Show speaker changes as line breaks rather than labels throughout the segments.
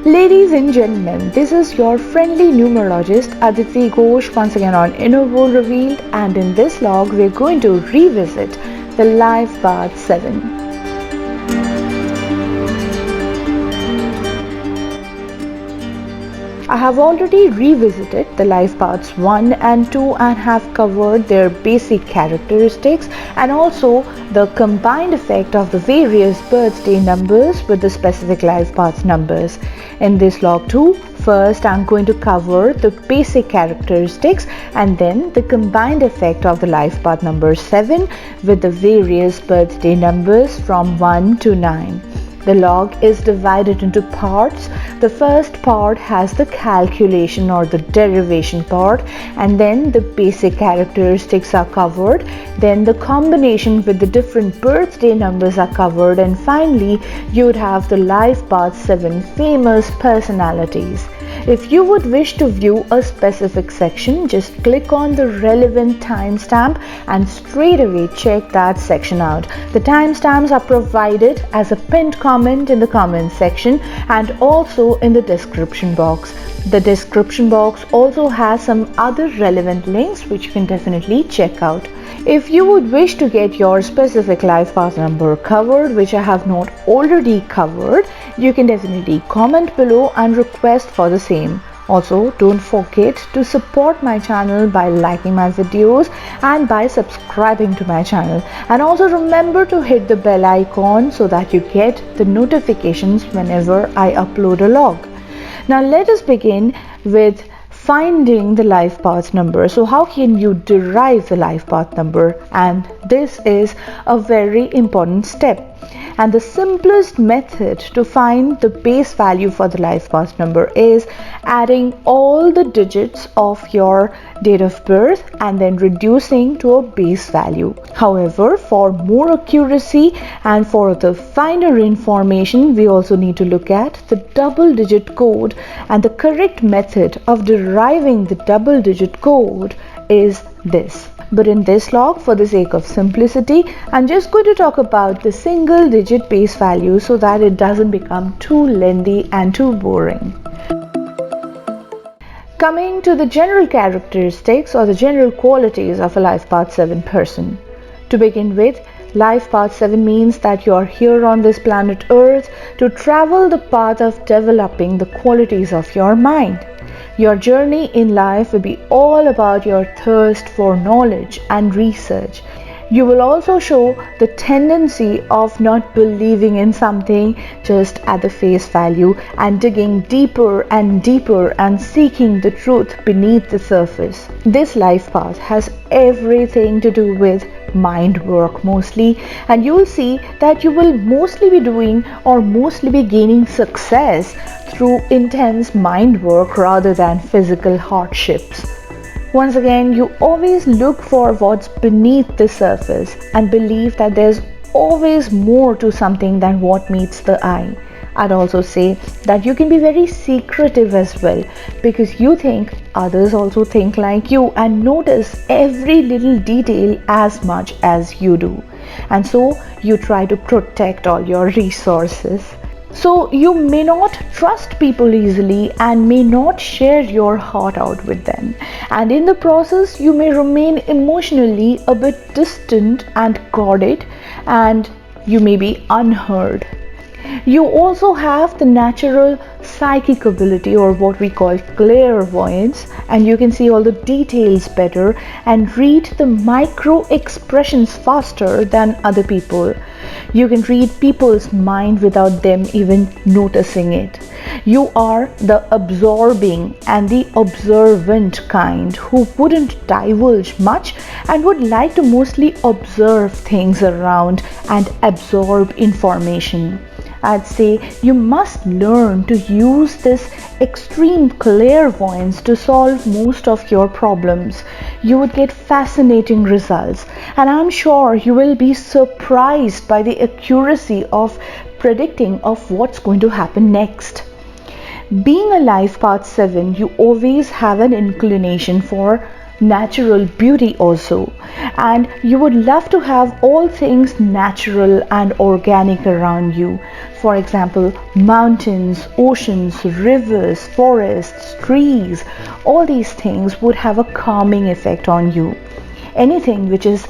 Ladies and gentlemen, this is your friendly numerologist Aditi Ghosh once again on Inner World Revealed, and in this log we're going to revisit the life path 7. I have already revisited the life paths 1 and 2 and have covered their basic characteristics and also the combined effect of the various birthday numbers with the specific life path numbers. In this log 2, first I'm going to cover the basic characteristics and then the combined effect of the life path number 7 with the various birthday numbers from 1 to 9. The log is divided into parts. The first part has the calculation or the derivation part, and then the basic characteristics are covered. Then the combination with the different birthday numbers are covered, and finally you would have the life path 7 famous personalities. If you would wish to view a specific section, just click on the relevant timestamp and straight away check that section out. The timestamps are provided as a pinned comment in the comment section and also in the description box. The description box also has some other relevant links which you can definitely check out. If you would wish to get your specific life path number covered, which I have not already covered, you can definitely comment below and request for the same. Also, don't forget to support my channel by liking my videos and by subscribing to my channel. And also remember to hit the bell icon so that you get the notifications whenever I upload a log. Now let us begin with finding the life path number. So how can you derive the life path number? And this is a very important step. And the simplest method to find the base value for the life path number is adding all the digits of your date of birth and then reducing to a base value. However, for more accuracy and for the finer information, we also need to look at the double digit code, and the correct method of deriving the double digit code is this. But in this log, for the sake of simplicity, I'm just going to talk about the single digit base value so that it doesn't become too lengthy and too boring. Coming to the general characteristics or the general qualities of a life path 7 person. To begin with, life path 7 means that you are here on this planet Earth to travel the path of developing the qualities of your mind. Your journey in life will be all about your thirst for knowledge and research. You will also show the tendency of not believing in something just at the face value and digging deeper and deeper and seeking the truth beneath the surface. This life path has everything to do with mind work mostly, and you will see that you will mostly be doing or mostly be gaining success through intense mind work rather than physical hardships. Once again, you always look for what's beneath the surface and believe that there's always more to something than what meets the eye. I'd also say that you can be very secretive as well, because you think others also think like you and notice every little detail as much as you do. And so you try to protect all your resources. So you may not trust people easily and may not share your heart out with them. And in the process, you may remain emotionally a bit distant and guarded, and you may be unheard. You also have the natural psychic ability, or what we call clairvoyance, and you can see all the details better and read the micro expressions faster than other people. You can read people's mind without them even noticing it. You are the absorbing and the observant kind who wouldn't divulge much and would like to mostly observe things around and absorb information. I'd say you must learn to use this extreme clairvoyance to solve most of your problems. You would get fascinating results, and I'm sure you will be surprised by the accuracy of predicting of what's going to happen next. Being a life path 7, you always have an inclination for natural beauty also, and you would love to have all things natural and organic around you. For example, mountains, oceans, rivers, forests, trees, all these things would have a calming effect on you. Anything which is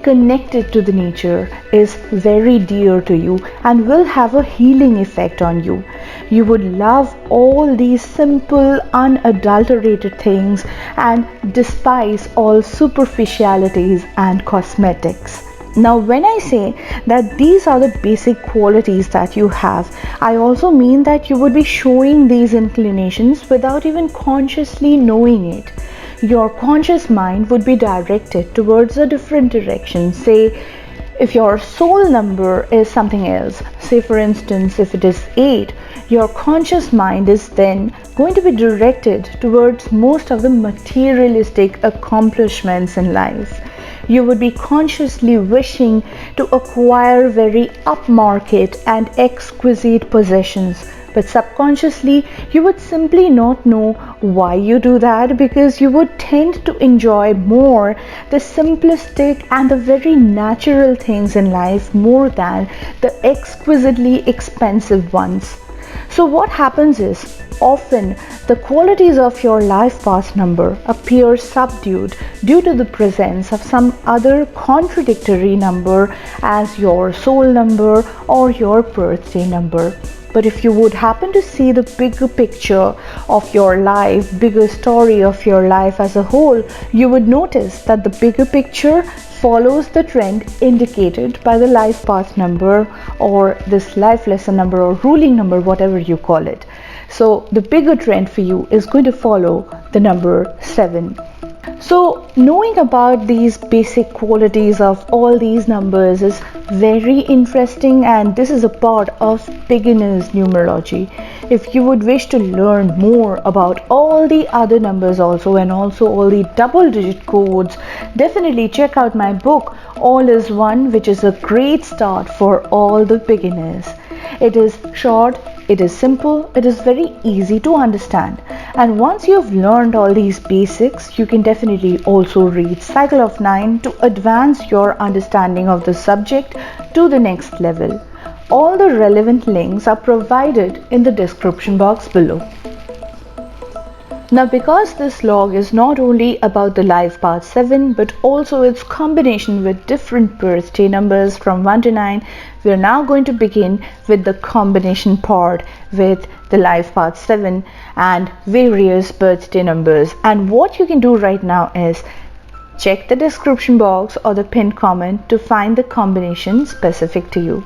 connected to the nature is very dear to you and will have a healing effect on you. You would love all these simple, unadulterated things and despise all superficialities and cosmetics. Now, when I say that these are the basic qualities that you have, I also mean that you would be showing these inclinations without even consciously knowing it. Your conscious mind would be directed towards a different direction. Say, if your soul number is something else, say for instance, if it is 8, your conscious mind is then going to be directed towards most of the materialistic accomplishments in life. You would be consciously wishing to acquire very upmarket and exquisite possessions, but subconsciously you would simply not know why you do that, because you would tend to enjoy more the simplistic and the very natural things in life more than the exquisitely expensive ones. So what happens is, often the qualities of your life path number appear subdued due to the presence of some other contradictory number as your soul number or your birthday number. But if you would happen to see the bigger picture of your life, bigger story of your life as a whole, you would notice that the bigger picture follows the trend indicated by the life path number, or this life lesson number or ruling number, whatever you call it. So the bigger trend for you is going to follow the number 7. So knowing about these basic qualities of all these numbers is very interesting, and this is a part of beginner's numerology. If you would wish to learn more about all the other numbers also, and also all the double digit codes, definitely check out my book All is One, which is a great start for all the beginners. It is short, it is simple, it is very easy to understand, and once you've learned all these basics, you can definitely also read Cycle of 9 to advance your understanding of the subject to the next level. All the relevant links are provided in the description box below. Now, because this log is not only about the life path 7 but also its combination with different birthday numbers from 1 to 9, we are now going to begin with the combination part with the life path 7 and various birthday numbers. And what you can do right now is check the description box or the pinned comment to find the combination specific to you.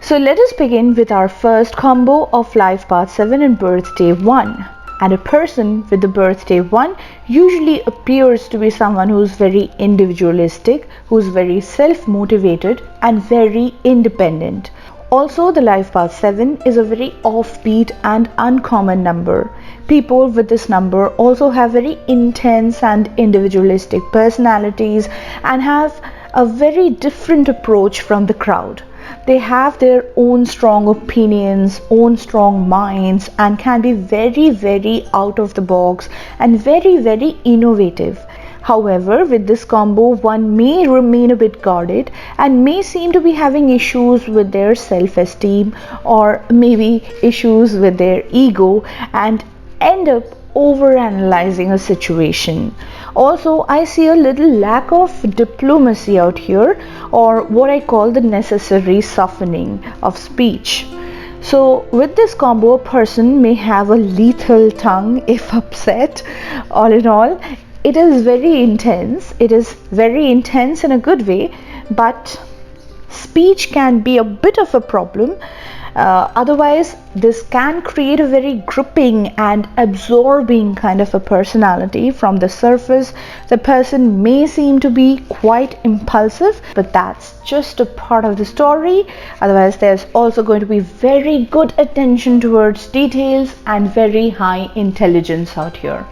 So let us begin with our first combo of life path 7 and birthday 1. And a person with the birthday 1 usually appears to be someone who's very individualistic, who's very self-motivated and very independent. Also, the life path 7 is a very offbeat and uncommon number. People with this number also have very intense and individualistic personalities and have a very different approach from the crowd. They have their own strong opinions, own strong minds, and can be very out of the box and very innovative. However, with this combo, one may remain a bit guarded and may seem to be having issues with their self-esteem or maybe issues with their ego and end up overanalyzing a situation. Also, I see a little lack of diplomacy out here, or what I call the necessary softening of speech. So with this combo, a person may have a lethal tongue if upset. All in all, it is very intense. It is very intense in a good way, but speech can be a bit of a problem. Otherwise, this can create a very gripping and absorbing kind of a personality. From the surface, the person may seem to be quite impulsive, but that's just a part of the story. Otherwise, there's also going to be very good attention towards details and very high intelligence out here.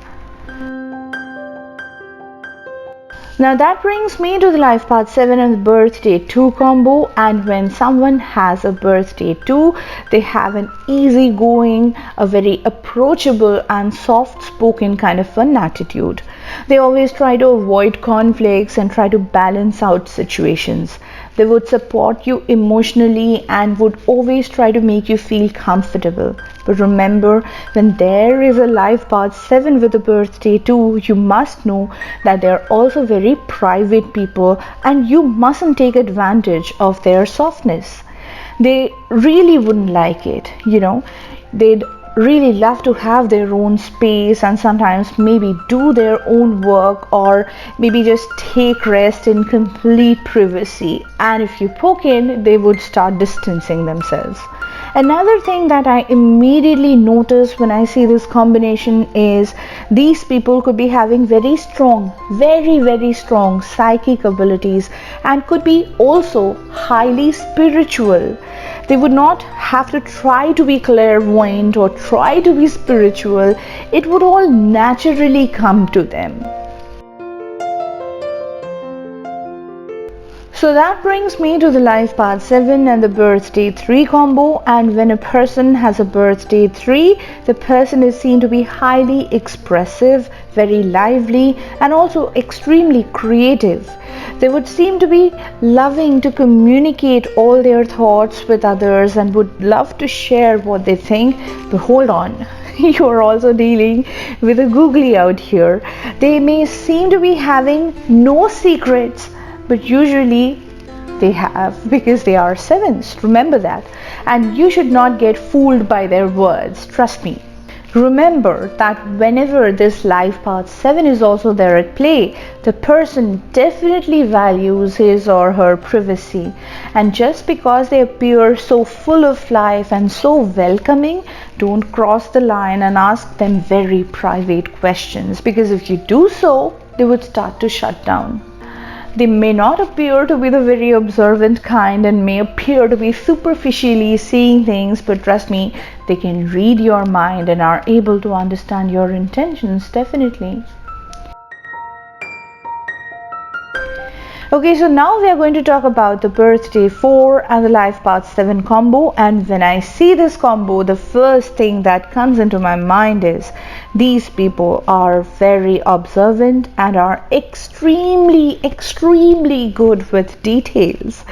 Now that brings me to the life path 7 and the birthday 2 combo. And when someone has a birthday 2, they have an easygoing, a very approachable and soft spoken kind of an attitude. They always try to avoid conflicts and try to balance out situations. They would support you emotionally and would always try to make you feel comfortable. But remember, when there is a life path 7 with a birthday 2, you must know that they are also very private people and you mustn't take advantage of their softness. They really wouldn't like it, They'd really love to have their own space and sometimes maybe do their own work or maybe just take rest in complete privacy. And if you poke in, they would start distancing themselves. Another thing that I immediately notice when I see this combination is these people could be having very strong, very strong psychic abilities and could be also highly spiritual. They would not have to try to be clairvoyant or try to be spiritual. It would all naturally come to them. So that brings me to the life path 7 and the birthday 3 combo. And when a person has a birthday 3, the person is seen to be highly expressive, very lively and also extremely creative. They would seem to be loving to communicate all their thoughts with others and would love to share what they think. But hold on, you are also dealing with a googly out here. They may seem to be having no secrets, but usually they have, because they are 7s. Remember that. And you should not get fooled by their words. Trust me. Remember that whenever this life path 7 is also there at play, the person definitely values his or her privacy. And just because they appear so full of life and so welcoming, don't cross the line and ask them very private questions, because if you do so, they would start to shut down. They may not appear to be the very observant kind and may appear to be superficially seeing things, but trust me, they can read your mind and are able to understand your intentions, definitely. Okay, so now we are going to talk about the birthday 4 and the life path 7 combo. And when I see this combo, the first thing that comes into my mind is these people are very observant and are extremely good with details.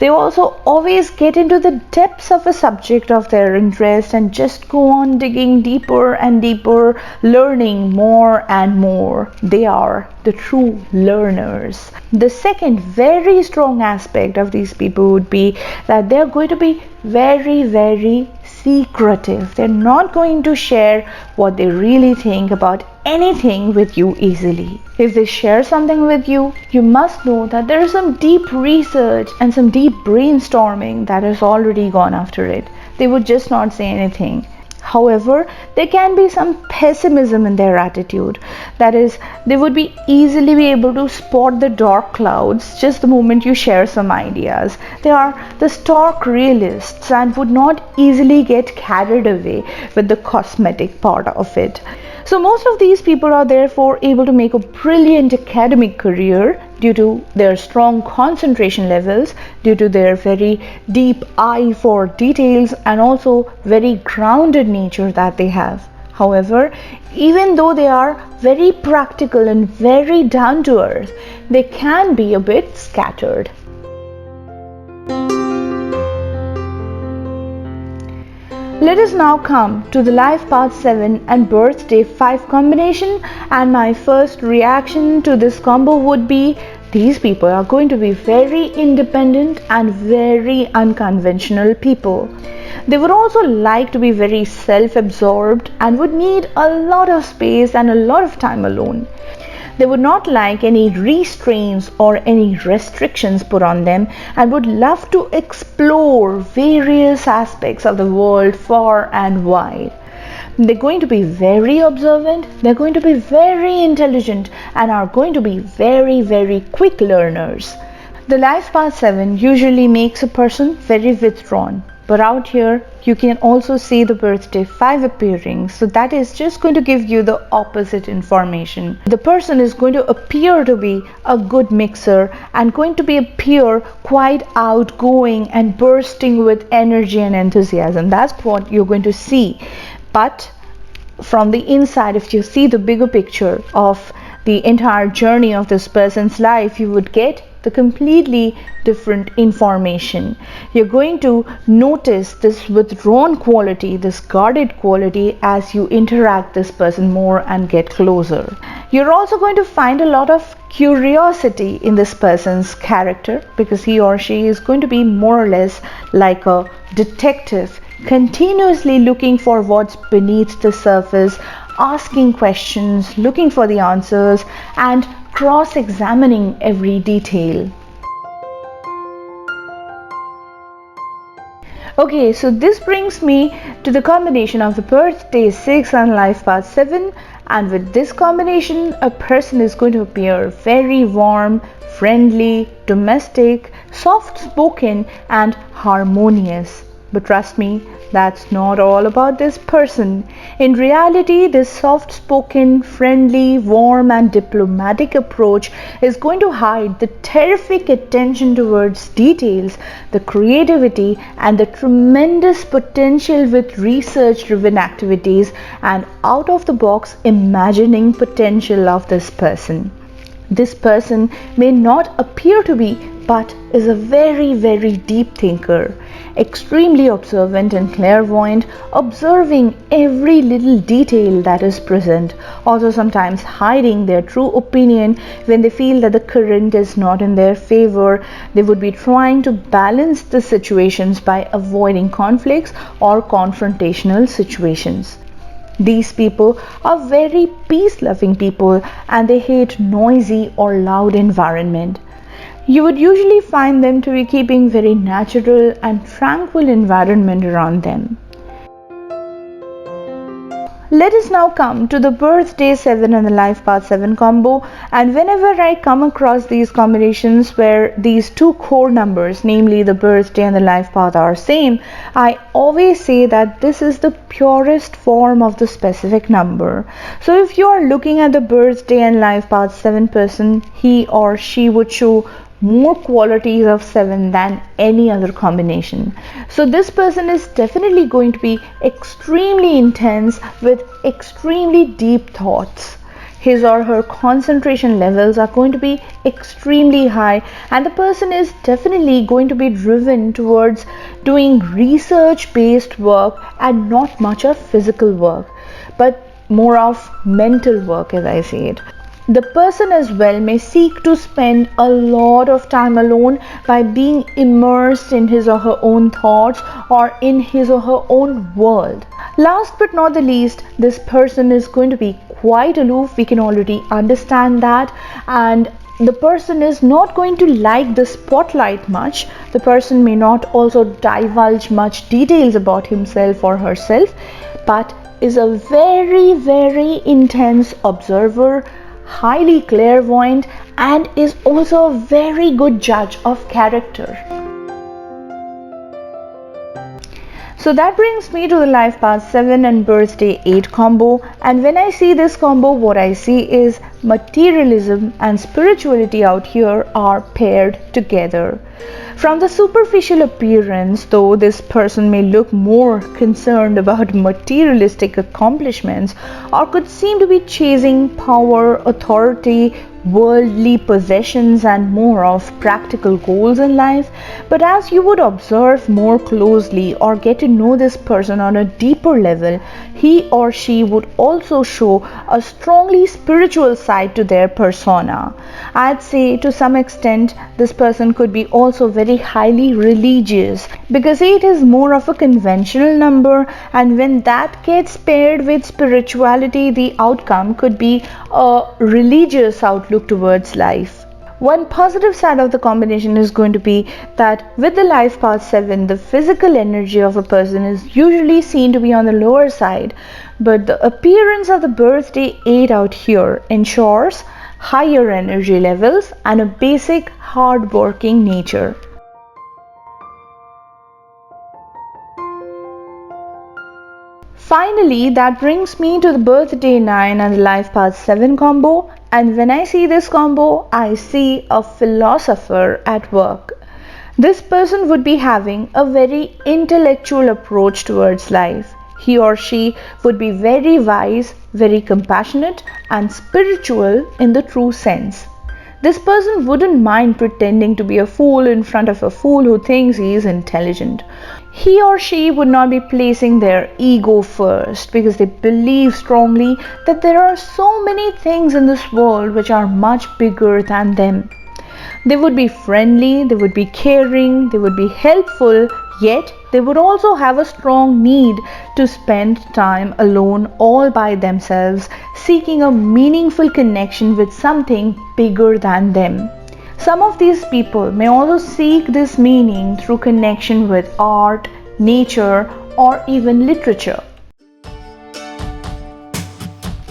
They also always get into the depths of a subject of their interest and just go on digging deeper and deeper, learning more and more. They are the true learners. The second very strong aspect of these people would be that they're going to be very secretive. They're not going to share what they really think about anything with you easily. If they share something with you, you must know that there is some deep research and some deep brainstorming that has already gone after it. They would just not say anything. However, there can be some pessimism in their attitude. That is, they would be easily be able to spot the dark clouds just the moment you share some ideas. They are the stark realists and would not easily get carried away with the cosmetic part of it. So most of these people are therefore able to make a brilliant academic career due to their strong concentration levels, due to their very deep eye for details and also very grounded nature that they have. However, even though they are very practical and very down to earth, they can be a bit scattered. Let us now come to the life path 7 and birthday 5 combination, and my first reaction to this combo would be these people are going to be very independent and very unconventional people. They would also like to be very self-absorbed and would need a lot of space and a lot of time alone. They would not like any restraints or any restrictions put on them and would love to explore various aspects of the world far and wide. They're going to be very observant, they're going to be very intelligent and are going to be very quick learners. The life path 7 usually makes a person very withdrawn. But out here, you can also see the birthday 5 appearing. So that is just going to give you the opposite information. The person is going to appear to be a good mixer and going to be appear quite outgoing and bursting with energy and enthusiasm. That's what you're going to see. But from the inside, if you see the bigger picture of the entire journey of this person's life, you would get the completely different information. You're going to notice this withdrawn quality, this guarded quality, as you interact this person more and get closer. You're also going to find a lot of curiosity in this person's character, because he or she is going to be more or less like a detective, continuously looking for what's beneath the surface, asking questions, looking for the answers, and cross-examining every detail. Okay, so this brings me to the combination of the birthday 6 and life path 7, and with this combination, a person is going to appear very warm, friendly, domestic, soft-spoken, and harmonious. But trust me, that's not all about this person. In reality, this soft-spoken, friendly, warm, and diplomatic approach is going to hide the terrific attention towards details, the creativity, and the tremendous potential with research-driven activities and out-of-the-box imagining potential of this person. This person may not appear to be, but is a very deep thinker, extremely observant and clairvoyant, observing every little detail that is present, also sometimes hiding their true opinion when they feel that the current is not in their favor. They would be trying to balance the situations by avoiding conflicts or confrontational situations. These people are very peace-loving people, and they hate noisy or loud environment. You would usually find them to be keeping very natural and tranquil environment around them. Let us now come to the birthday 7 and the life path 7 combo, and whenever I come across these combinations where these two core numbers, namely the birthday and the life path, are same, I always say that this is the purest form of the specific number. So if you are looking at the birthday and life path 7 person, he or she would show more qualities of 7 than any other combination. So this person is definitely going to be extremely intense with extremely deep thoughts. His or her concentration levels are going to be extremely high, and the person is definitely going to be driven towards doing research-based work and not much of physical work, but more of mental work, as I say it. The person as well may seek to spend a lot of time alone by being immersed in his or her own thoughts or in his or her own world. Last but not the least, this person is going to be quite aloof. We can already understand that, and the person is not going to like the spotlight much. The person may not also divulge much details about himself or herself, but is a very intense observer, highly clairvoyant, and is also a very good judge of character. So that brings me to the life path 7 and birthday 8 combo, and when I see this combo, what I see is materialism and spirituality out here are paired together. From the superficial appearance, though, this person may look more concerned about materialistic accomplishments or could seem to be chasing power, authority, worldly possessions, and more of practical goals in life. But as you would observe more closely or get to know this person on a deeper level, he or she would also show a strongly spiritual side to their persona. I'd say to some extent this person could be also very highly religious, because 8 is more of a conventional number, and when that gets paired with spirituality, the outcome could be a religious outlook towards life. One positive side of the combination is going to be that with the life path 7, the physical energy of a person is usually seen to be on the lower side, but the appearance of the birthday 8 out here ensures higher energy levels and a basic hard-working nature. Finally, that brings me to the birthday 9 and the life path 7 combo. And when I see this combo, I see a philosopher at work. This person would be having a very intellectual approach towards life. He or she would be very wise, very compassionate, and spiritual in the true sense. This person wouldn't mind pretending to be a fool in front of a fool who thinks he is intelligent. He or she would not be placing their ego first because they believe strongly that there are so many things in this world which are much bigger than them. They would be friendly, they would be caring, they would be helpful, yet they would also have a strong need to spend time alone all by themselves, seeking a meaningful connection with something bigger than them. Some of these people may also seek this meaning through connection with art, nature, or even literature.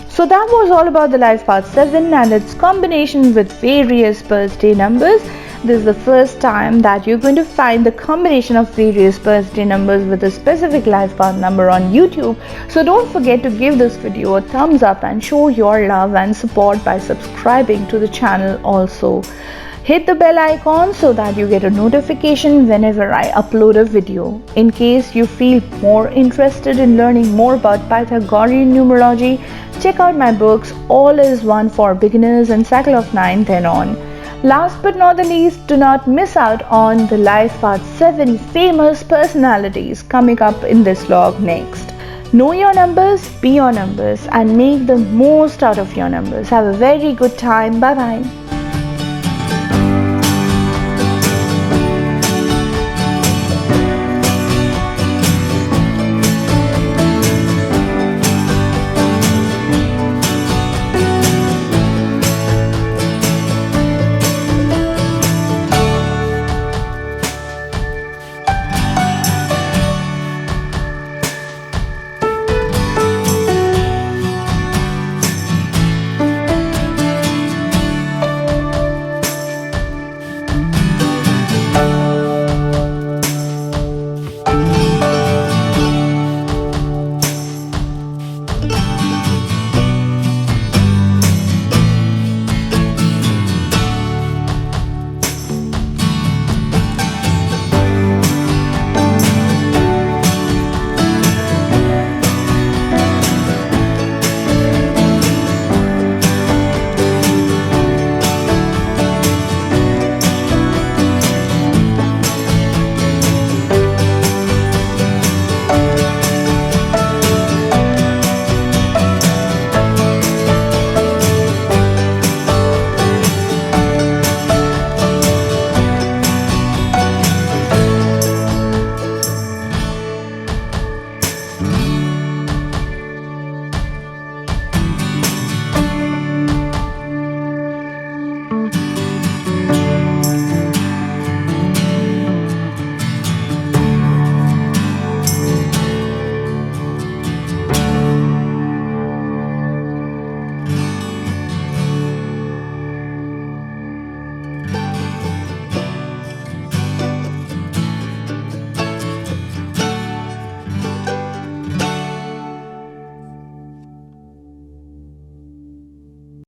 So that was all about the life path 7 and its combination with various birthday numbers. This is the first time that you're going to find the combination of various birthday numbers with a specific life path number on YouTube. So don't forget to give this video a thumbs up and show your love and support by subscribing to the channel also. Hit the bell icon so that you get a notification whenever I upload a video. In case you feel more interested in learning more about Pythagorean numerology, check out my books All is One for Beginners and Cycle of 9 then on. Last but not the least, do not miss out on the life path 7 famous personalities coming up in this vlog next. Know your numbers, be your numbers, and make the most out of your numbers. Have a very good time. Bye bye.